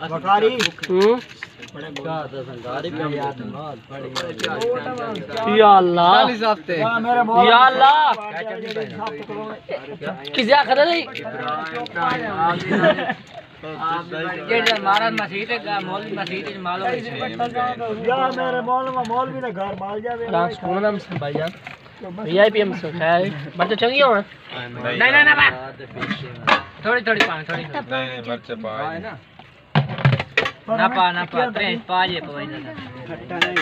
बकारी या अल्लाह या अल्लाह किसी खड़ा नहीं ये महाराज मस्जिद है मौलवी मस्जिद है मालो या मेरे मौलवी ने घर माल जावे राजकुमार से भाईजान वीआईपी हम से है बच्चे चंगी हो नहीं नहीं ना थोड़ी थोड़ी पानी थोड़ी नहीं बच्चे पाए ना पा ट्रेन पाजे पवैना खट्टा नहीं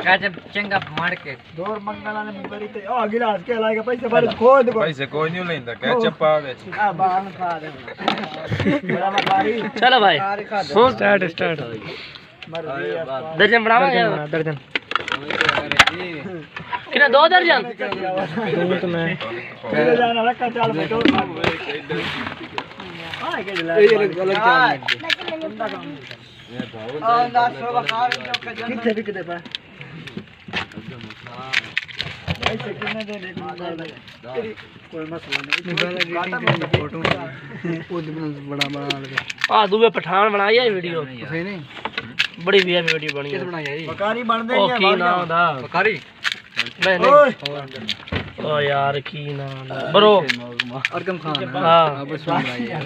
काचे चंगा मार के दौर मंगला ने मुकरी ते ओ गिलास के लाएगा पैसे भर खोद दो पैसे कोई नहीं लेंदा केचप पावे आ बाण खा दे बड़ा बकारी चलो भाई हो स्टार्ट दर्जन बनावा या दर्जन कितना 2 दर्जन तो मैं मेरे जाना रखा चाल बेटो हां के ला ये गलत चाल आ ना सो बखार किथे बिकदे पा ऐसे कितने देने कोई मसला नहीं फोटो बड़ा बना लगे आ दुबे पठान बनाई है वीडियो सही नहीं बड़ी वीडियो बनी है बनाई है बकारी बन दे ओ की नाम दा बकारी नहीं ओ यार की नाम ब्रो अरकम खान हां बस बनाई है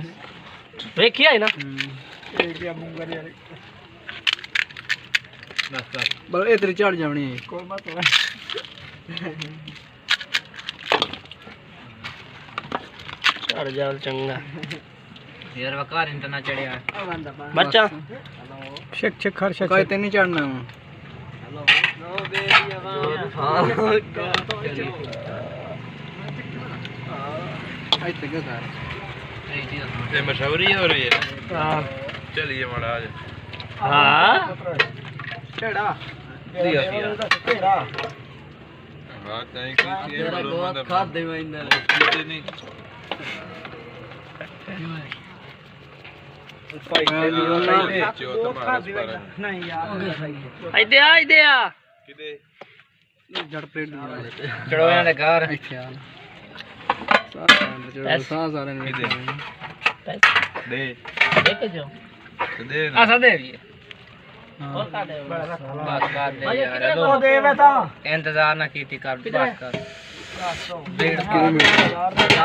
देखिए है ना देखिए मुंगरी बस ए तेरी चढ़ जावनी है कोई मतलब चढ़ जाल चंगा यार वकार इंटरना चढ़िया बच्चा शेक शेक खर शेक कहते नहीं चढ़ना हेलो नो बेबी हां आई तक कर ये मशहूरी हो रही है हां चलिए माड़ा आज हां टेड़ा टेड़ा हां कहीं की ये मतलब खा दे मैं नहीं नहीं यार आइदे आ किदे जड़ प्लेट चढ़ो यार घर सारा सारे नहीं दे देख जो दे ऐसा दे भी और का दे बस कर दे यार वो देवे था इंतजार ना कीती कर बस कर 1.5 किलोमीटर